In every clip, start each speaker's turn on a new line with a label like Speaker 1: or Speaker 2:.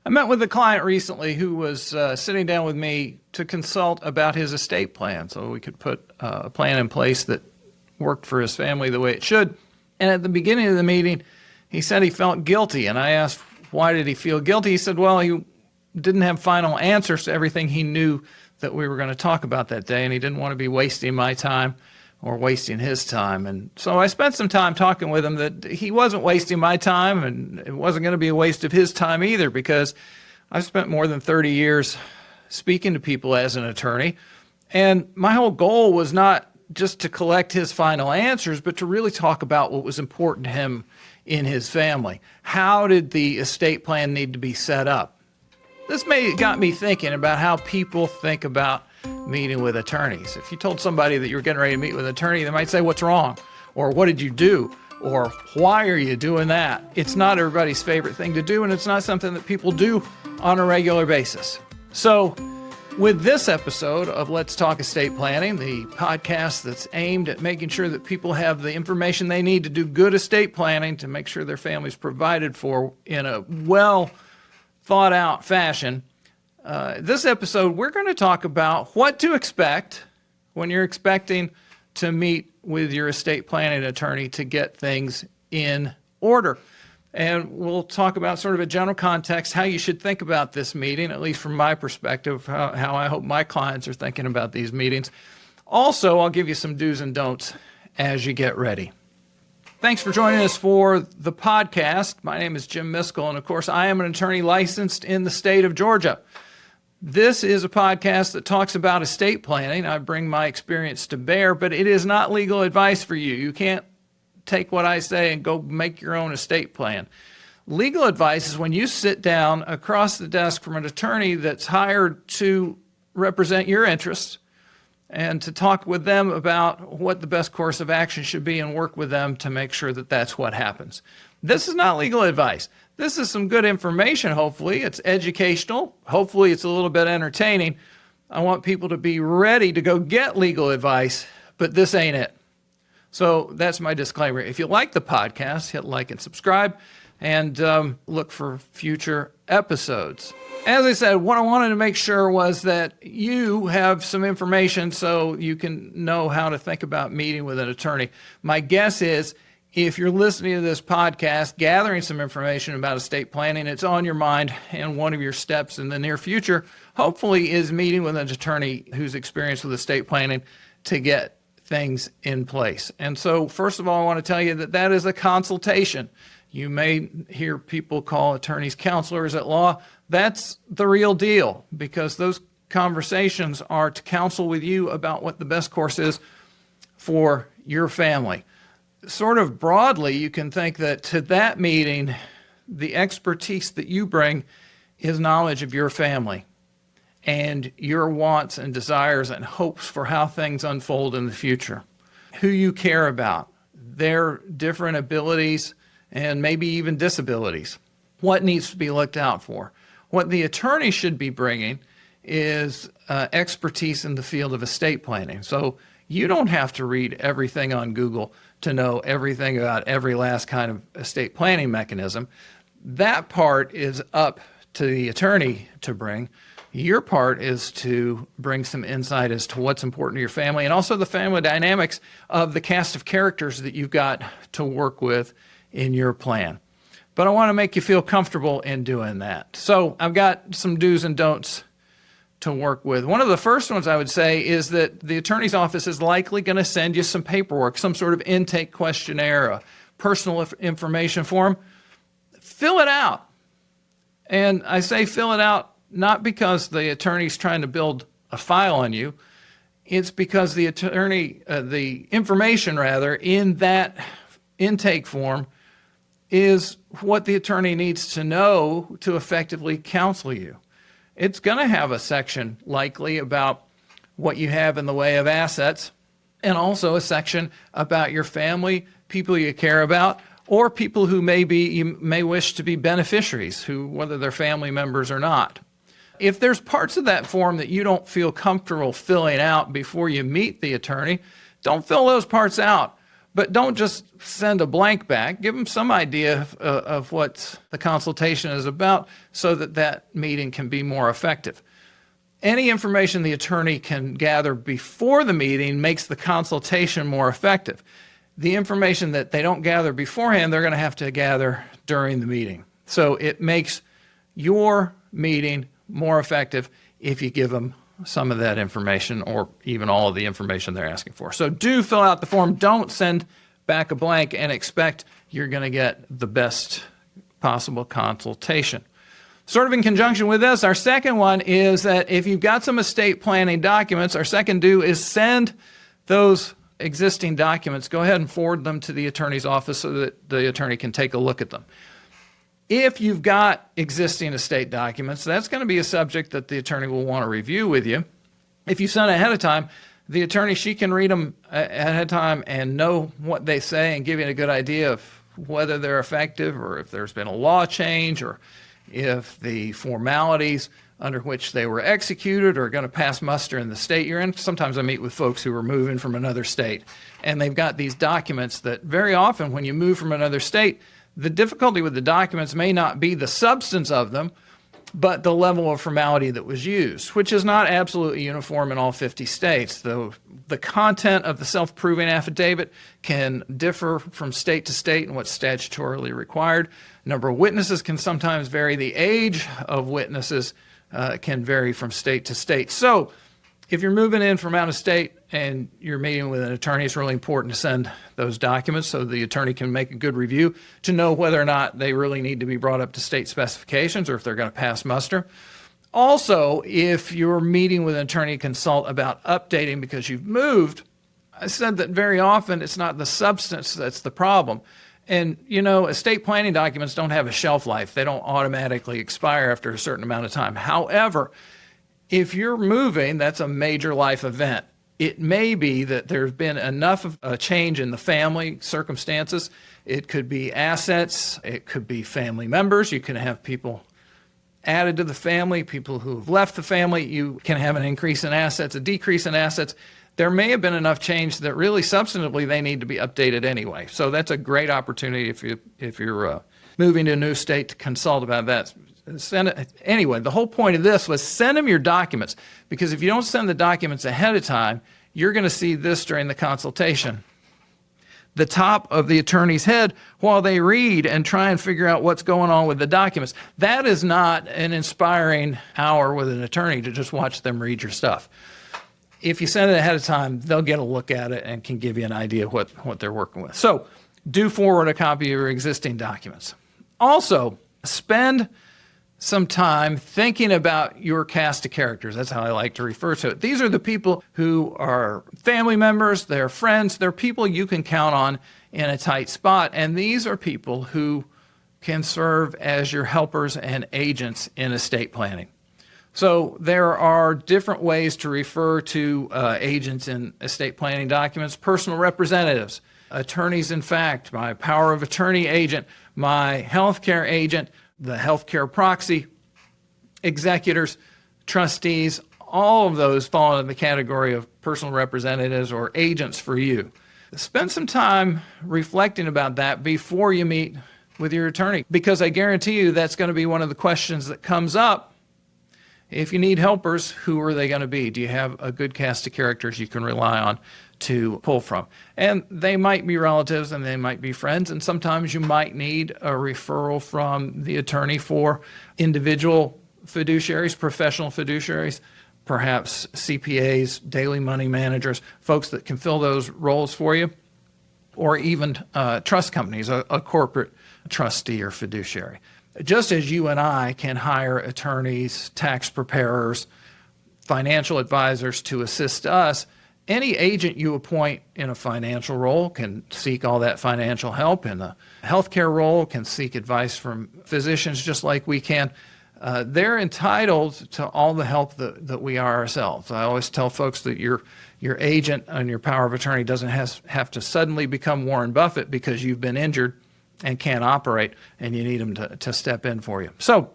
Speaker 1: I met with a client recently who was sitting down with me to consult about his estate plan so we could put a plan in place that worked for his family the way it should. And at the beginning of the meeting, he said he felt guilty. And I asked, why did he feel guilty? He said, well, he didn't have final answers to everything he knew that we were going to talk about that day, and he didn't want to be wasting my time or wasting his time. And so I spent some time talking with him that he wasn't wasting my time, and it wasn't going to be a waste of his time either, because I've spent more than 30 years speaking to people as an attorney, and my whole goal was not just to collect his final answers, but to really talk about what was important to him in his family. How did the estate plan need to be set up? This got me thinking about how people think about meeting with attorneys. If you told somebody that you were getting ready to meet with an attorney, they might say, what's wrong? Or what did you do? Or why are you doing that? It's not everybody's favorite thing to do, and it's not something that people do on a regular basis. So with this episode of Let's Talk Estate Planning, the podcast that's aimed at making sure that people have the information they need to do good estate planning to make sure their family's provided for in a well thought out fashion. This episode, we're going to talk about what to expect when you're expecting to meet with your estate planning attorney to get things in order. And we'll talk about sort of a general context, how you should think about this meeting, at least from my perspective, how I hope my clients are thinking about these meetings. Also, I'll give you some do's and don'ts as you get ready. Thanks for joining us for the podcast. My name is Jim Miskell, and of course, I am an attorney licensed in the state of Georgia. This is a podcast that talks about estate planning. I bring my experience to bear, but it is not legal advice for you. You can't take what I say and go make your own estate plan. Legal advice is when you sit down across the desk from an attorney that's hired to represent your interests and to talk with them about what the best course of action should be and work with them to make sure that that's what happens. This is not legal advice. This is some good information, hopefully. It's educational. Hopefully it's a little bit entertaining. I want people to be ready to go get legal advice, but this ain't it. So that's my disclaimer. If you like the podcast, hit like and subscribe, and look for future episodes. As I said, what I wanted to make sure was that you have some information so you can know how to think about meeting with an attorney. My guess is if you're listening to this podcast, gathering some information about estate planning, it's on your mind, and one of your steps in the near future, hopefully, is meeting with an attorney who's experienced with estate planning to get things in place. And so, first of all, I want to tell you that that is a consultation. You may hear people call attorneys counselors at law. That's the real deal, because those conversations are to counsel with you about what the best course is for your family. Sort of broadly, you can think that to that meeting, the expertise that you bring is knowledge of your family and your wants and desires and hopes for how things unfold in the future, who you care about, their different abilities and maybe even disabilities, what needs to be looked out for. What the attorney should be bringing is expertise in the field of estate planning. So you don't have to read everything on Google to know everything about every last kind of estate planning mechanism. That part is up to the attorney to bring. Your part is to bring some insight as to what's important to your family and also the family dynamics of the cast of characters that you've got to work with in your plan. But I want to make you feel comfortable in doing that. So I've got some do's and don'ts to work with. One of the first ones I would say is that the attorney's office is likely going to send you some paperwork, some sort of intake questionnaire, a personal information form. Fill it out. And I say fill it out not because the attorney's trying to build a file on you. It's because the information in that intake form is what the attorney needs to know to effectively counsel you. It's going to have a section likely about what you have in the way of assets, and also a section about your family, people you care about, or people who you may wish to be beneficiaries, whether they're family members or not. If there's parts of that form that you don't feel comfortable filling out before you meet the attorney, don't fill those parts out. But don't just send a blank back. Give them some idea of what the consultation is about so that that meeting can be more effective. Any information the attorney can gather before the meeting makes the consultation more effective. The information that they don't gather beforehand, they're going to have to gather during the meeting. So it makes your meeting more effective if you give them some of that information or even all of the information they're asking for. So do fill out the form. Don't send back a blank and expect you're going to get the best possible consultation. Sort of in conjunction with this, our second one is that if you've got some estate planning documents, our second do is send those existing documents. Go ahead and forward them to the attorney's office so that the attorney can take a look at them. If you've got existing estate documents, that's going to be a subject that the attorney will want to review with you. If you send ahead of time, the attorney, she can read them ahead of time and know what they say and give you a good idea of whether they're effective or if there's been a law change or if the formalities under which they were executed are going to pass muster in the state you're in. Sometimes I meet with folks who are moving from another state, and they've got these documents that very often when you move from another state, the difficulty with the documents may not be the substance of them, but the level of formality that was used, which is not absolutely uniform in all 50 states. The content of the self-proving affidavit can differ from state to state and what's statutorily required. Number of witnesses can sometimes vary. The age of witnesses can vary from state to state. So if you're moving in from out of state and you're meeting with an attorney, it's really important to send those documents so the attorney can make a good review to know whether or not they really need to be brought up to state specifications or if they're going to pass muster. Also, if you're meeting with an attorney to consult about updating because you've moved, I said that very often it's not the substance that's the problem. And, you know, estate planning documents don't have a shelf life. They don't automatically expire after a certain amount of time. However, if you're moving, that's a major life event. It may be that there's been enough of a change in the family circumstances. It could be assets. It could be family members. You can have people added to the family, people who have left the family. You can have an increase in assets, a decrease in assets. There may have been enough change that really substantively they need to be updated anyway. So that's a great opportunity if you're moving to a new state to consult about that. Anyway, the whole point of this was send them your documents, because if you don't send the documents ahead of time, you're going to see this during the consultation. The top of the attorney's head while they read and try and figure out what's going on with the documents. That is not an inspiring hour with an attorney to just watch them read your stuff. If you send it ahead of time, they'll get a look at it and can give you an idea of what they're working with. So do forward a copy of your existing documents. Also, spend some time thinking about your cast of characters. That's how I like to refer to it. These are the people who are family members, they're friends, they're people you can count on in a tight spot. And these are people who can serve as your helpers and agents in estate planning. So there are different ways to refer to agents in estate planning documents: personal representatives, attorneys in fact, my power of attorney agent, my healthcare agent, the healthcare proxy, executors, trustees. All of those fall into the category of personal representatives or agents for you. Spend some time reflecting about that before you meet with your attorney, because I guarantee you that's going to be one of the questions that comes up. If you need helpers, who are they going to be? Do you have a good cast of characters you can rely on to pull from? And they might be relatives and they might be friends, and sometimes you might need a referral from the attorney for individual fiduciaries, professional fiduciaries, perhaps CPAs, daily money managers, folks that can fill those roles for you, or even trust companies, a corporate trustee or fiduciary. Just as you and I can hire attorneys, tax preparers, financial advisors to assist us, any agent you appoint in a financial role can seek all that financial help. In a healthcare role, can seek advice from physicians just like we can. They're entitled to all the help that we are ourselves. I always tell folks that your agent and your power of attorney doesn't have to suddenly become Warren Buffett because you've been injured and can't operate, and you need them to step in for you. So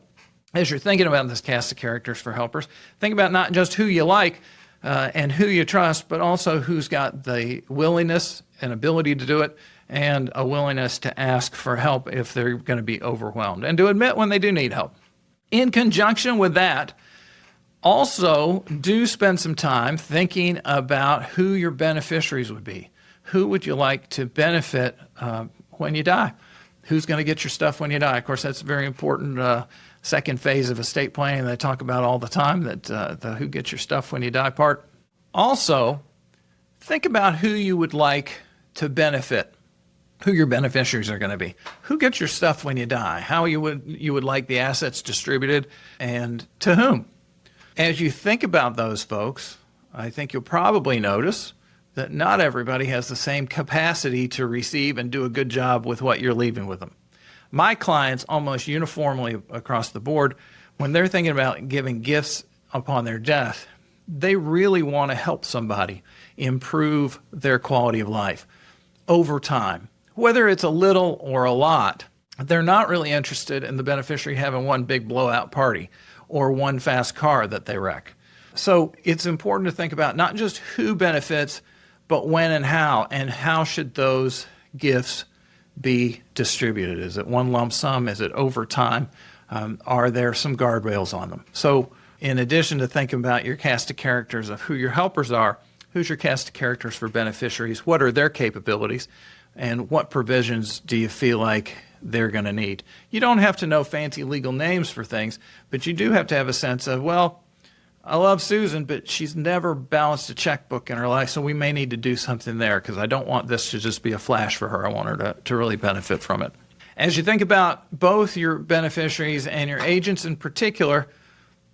Speaker 1: as you're thinking about this cast of characters for helpers, think about not just who you like, and who you trust, but also who's got the willingness and ability to do it, and a willingness to ask for help if they're going to be overwhelmed, and to admit when they do need help. In conjunction with that, also do spend some time thinking about who your beneficiaries would be. Who would you like to benefit when you die? Who's going to get your stuff when you die? Of course, that's a very important second phase of estate planning that I talk about all the time, that the who gets your stuff when you die part. Also, think about who you would like to benefit, who your beneficiaries are going to be. Who gets your stuff when you die? How you would like the assets distributed, and to whom? As you think about those folks, I think you'll probably notice that not everybody has the same capacity to receive and do a good job with what you're leaving with them. My clients, almost uniformly across the board, when they're thinking about giving gifts upon their death, they really want to help somebody improve their quality of life over time. Whether it's a little or a lot, they're not really interested in the beneficiary having one big blowout party or one fast car that they wreck. So it's important to think about not just who benefits, but when and how should those gifts be distributed? Is it one lump sum? Is it over time? Are there some guardrails on them? So in addition to thinking about your cast of characters of who your helpers are, who's your cast of characters for beneficiaries? What are their capabilities? And what provisions do you feel like they're going to need? You don't have to know fancy legal names for things, but you do have to have a sense of, well, I love Susan, but she's never balanced a checkbook in her life, so we may need to do something there because I don't want this to just be a flash for her. I want her to really benefit from it. As you think about both your beneficiaries and your agents in particular,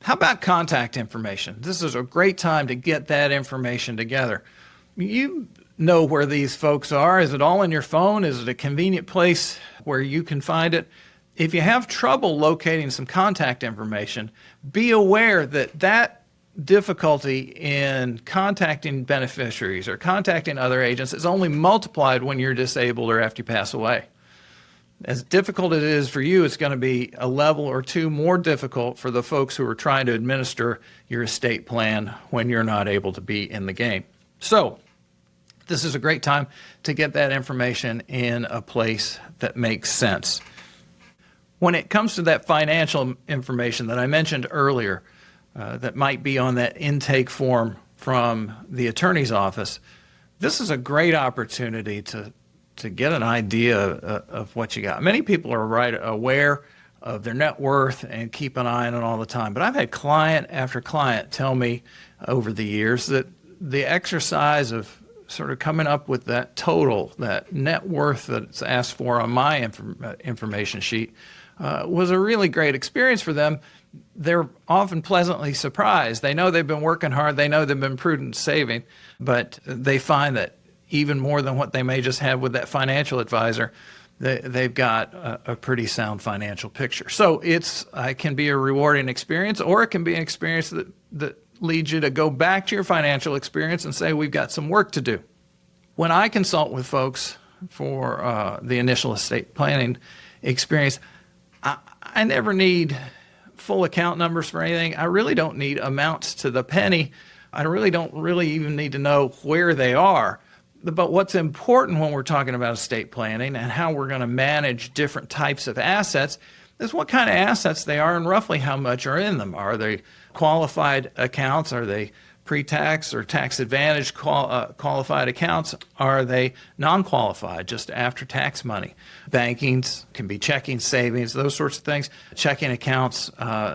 Speaker 1: how about contact information? This is a great time to get that information together. You know where these folks are. Is it all in your phone? Is it a convenient place where you can find it? If you have trouble locating some contact information, be aware that that difficulty in contacting beneficiaries or contacting other agents is only multiplied when you're disabled or after you pass away. As difficult as it is for you, it's going to be a level or two more difficult for the folks who are trying to administer your estate plan when you're not able to be in the game. So this is a great time to get that information in a place that makes sense. When it comes to that financial information that I mentioned earlier, that might be on that intake form from the attorney's office, this is a great opportunity to get an idea of what you got. Many people are right aware of their net worth and keep an eye on it all the time. But I've had client after client tell me over the years that the exercise of sort of coming up with that total, that net worth that's asked for on my information sheet, was a really great experience for them. They're often pleasantly surprised. They know they've been working hard. They know they've been prudent saving, but they find that even more than what they may just have with that financial advisor, they've got a pretty sound financial picture. So it can be a rewarding experience, or it can be an experience that leads you to go back to your financial experience and say, we've got some work to do. When I consult with folks for the initial estate planning experience, I never need full account numbers for anything. I really don't need amounts to the penny. I really don't even need to know where they are. But what's important when we're talking about estate planning and how we're going to manage different types of assets is what kind of assets they are and roughly how much are in them. Are they qualified accounts? Are they pre-tax or tax advantage qualified accounts? Are they non-qualified, just after-tax money? Bankings can be checking, savings, those sorts of things. Checking accounts,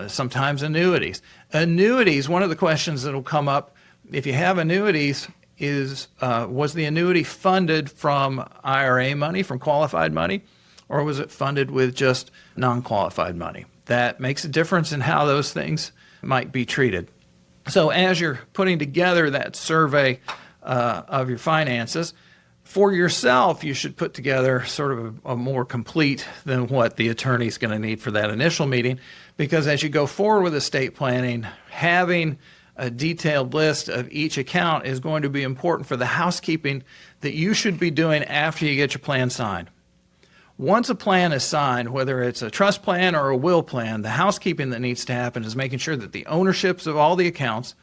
Speaker 1: sometimes annuities. Annuities, one of the questions that will come up, if you have annuities, was the annuity funded from IRA money, from qualified money, or was it funded with just non-qualified money? That makes a difference in how those things might be treated. So as you're putting together that survey of your finances, for yourself, you should put together sort of a more complete than what the attorney's going to need for that initial meeting, because as you go forward with estate planning, having a detailed list of each account is going to be important for the housekeeping that you should be doing after you get your plan signed. Once a plan is signed, whether it's a trust plan or a will plan, the housekeeping that needs to happen is making sure that the ownerships of all the accounts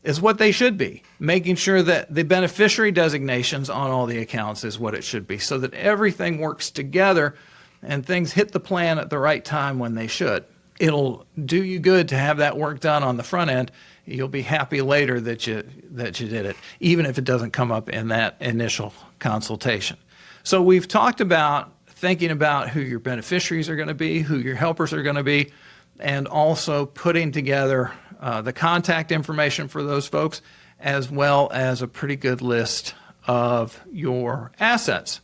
Speaker 1: is what they should be. Making sure that the beneficiary designations on all the accounts is what it should be, so that everything works together and things hit the plan at the right time when they should. It'll do you good to have that work done on the front end. You'll be happy later that you did it, even if it doesn't come up in that initial consultation. So we've talked about thinking about who your beneficiaries are going to be, who your helpers are going to be, and also putting together the contact information for those folks, as well as a pretty good list of your assets.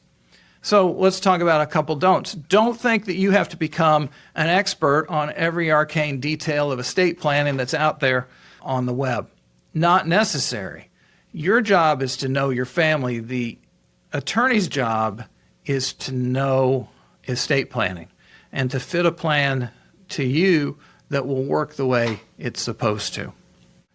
Speaker 1: So let's talk about a couple don'ts. Don't think that you have to become an expert on every arcane detail of estate planning that's out there on the web. Not necessary. Your job is to know your family. The attorney's job is to know estate planning and to fit a plan to you that will work the way it's supposed to.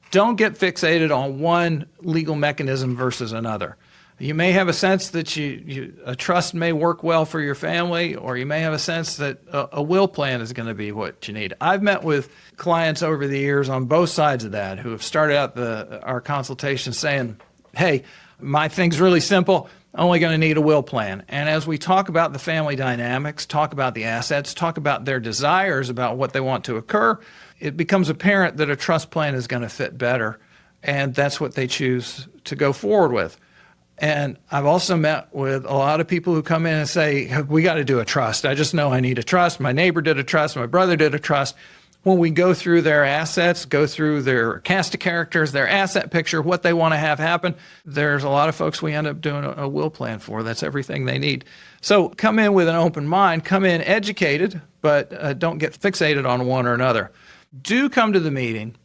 Speaker 1: Don't get fixated on one legal mechanism versus another. You may have a sense that a trust may work well for your family, or you may have a sense that a will plan is going to be what you need. I've met with clients over the years on both sides of that who have started out our consultation saying, hey, my thing's really simple. I'm only going to need a will plan. And as we talk about the family dynamics, talk about the assets, talk about their desires about what they want to occur, it becomes apparent that a trust plan is going to fit better. And that's what they choose to go forward with. And I've also met with a lot of people who come in and say, we got to do a trust. I just know I need a trust. My neighbor did a trust. My brother did a trust. When we go through their assets, go through their cast of characters, their asset picture, what they want to have happen, there's a lot of folks we end up doing a will plan for. That's everything they need. So come in with an open mind, come in educated, but don't get fixated on one or another. Do come to the meeting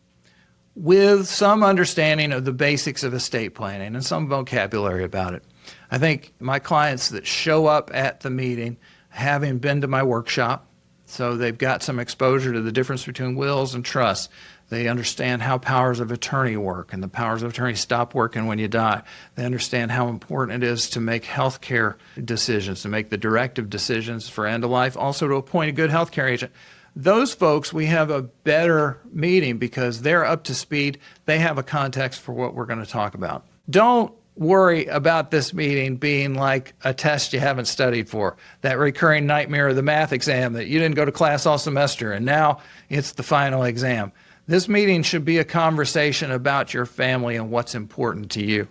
Speaker 1: with some understanding of the basics of estate planning and some vocabulary about it. I think my clients that show up at the meeting, having been to my workshop, so they've got some exposure to the difference between wills and trusts. They understand how powers of attorney work, and the powers of attorney stop working when you die. They understand how important it is to make health care decisions, to make the directive decisions for end of life, also to appoint a good health care agent. Those folks, we have a better meeting because they're up to speed. They have a context for what we're going to talk about. Don't worry about this meeting being like a test you haven't studied for, that recurring nightmare of the math exam that you didn't go to class all semester and now it's the final exam. This meeting should be a conversation about your family and what's important to you.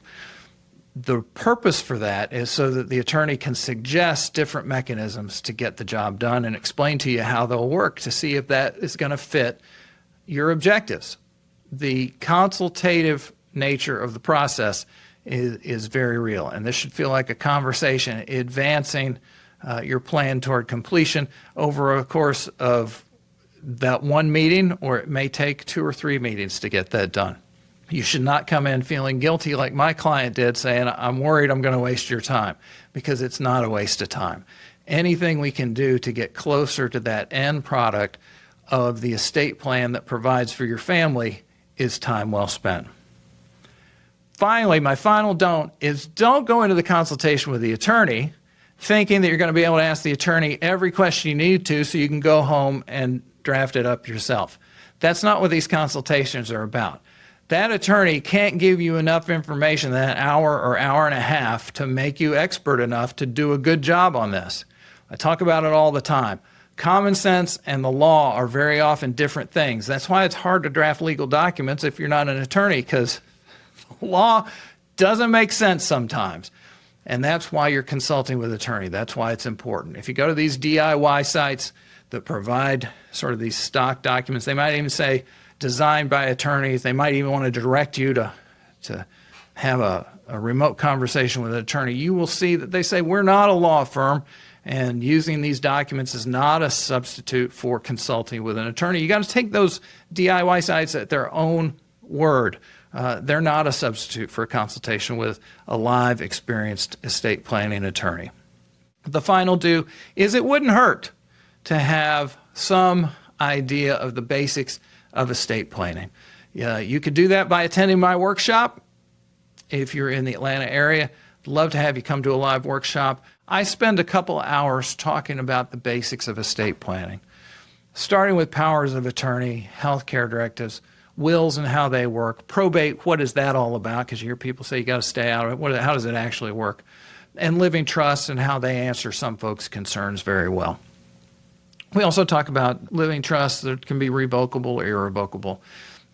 Speaker 1: The purpose for that is so that the attorney can suggest different mechanisms to get the job done and explain to you how they'll work to see if that is going to fit your objectives. The consultative nature of the process is very real, and this should feel like a conversation advancing your plan toward completion over a course of that one meeting, or it may take 2 or 3 meetings to get that done. You should not come in feeling guilty like my client did, saying, I'm worried I'm going to waste your time, because it's not a waste of time. Anything we can do to get closer to that end product of the estate plan that provides for your family is time well spent. Finally, my final don't is don't go into the consultation with the attorney thinking that you're going to be able to ask the attorney every question you need to so you can go home and draft it up yourself. That's not what these consultations are about. That attorney can't give you enough information that hour or hour and a half to make you expert enough to do a good job on this. I talk about it all the time. Common sense and the law are very often different things. That's why it's hard to draft legal documents if you're not an attorney, because the law doesn't make sense sometimes. And that's why you're consulting with an attorney. That's why it's important. If you go to these DIY sites that provide sort of these stock documents, they might even say designed by attorneys. They might even want to direct you to have a remote conversation with an attorney. You will see that they say, we're not a law firm, and using these documents is not a substitute for consulting with an attorney. You got to take those DIY sites at their own word. They're not a substitute for a consultation with a live, experienced estate planning attorney. The final do is it wouldn't hurt to have some idea of the basics of estate planning. You could do that by attending my workshop. If you're in the Atlanta area, I'd love to have you come to a live workshop. I spend a couple hours talking about the basics of estate planning, starting with powers of attorney, healthcare directives, wills and how they work, probate, what is that all about? Because you hear people say you got to stay out of it. How does it actually work? And living trusts and how they answer some folks' concerns very well. We also talk about living trusts that can be revocable or irrevocable.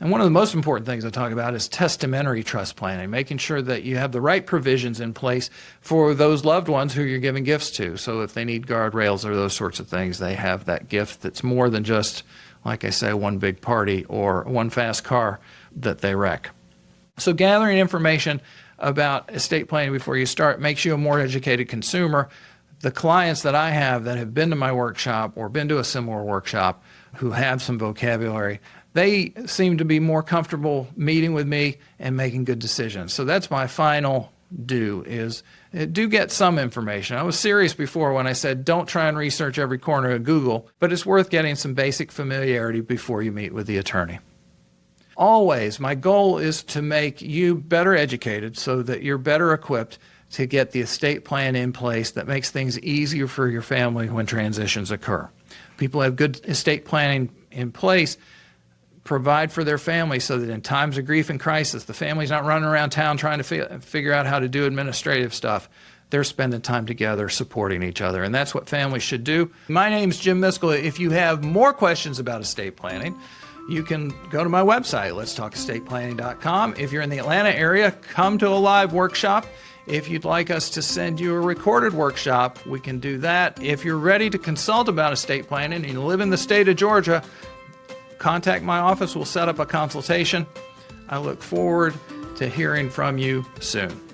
Speaker 1: And one of the most important things I talk about is testamentary trust planning, making sure that you have the right provisions in place for those loved ones who you're giving gifts to. So if they need guardrails or those sorts of things, they have that gift that's more than just, like I say, one big party or one fast car that they wreck. So gathering information about estate planning before you start makes you a more educated consumer. The clients that I have that have been to my workshop or been to a similar workshop who have some vocabulary, they seem to be more comfortable meeting with me and making good decisions. So that's my final do get some information. I was serious before when I said don't try and research every corner of Google, but it's worth getting some basic familiarity before you meet with the attorney. Always, my goal is to make you better educated so that you're better equipped to get the estate plan in place that makes things easier for your family when transitions occur. People have good estate planning in place provide for their family so that in times of grief and crisis, the family's not running around town trying to figure out how to do administrative stuff. They're spending time together supporting each other, and that's what families should do. My name's Jim Miskell. If you have more questions about estate planning, you can go to my website, letstalkestateplanning.com. If you're in the Atlanta area, come to a live workshop. If you'd like us to send you a recorded workshop, we can do that. If you're ready to consult about estate planning and you live in the state of Georgia, contact my office. We'll set up a consultation. I look forward to hearing from you soon.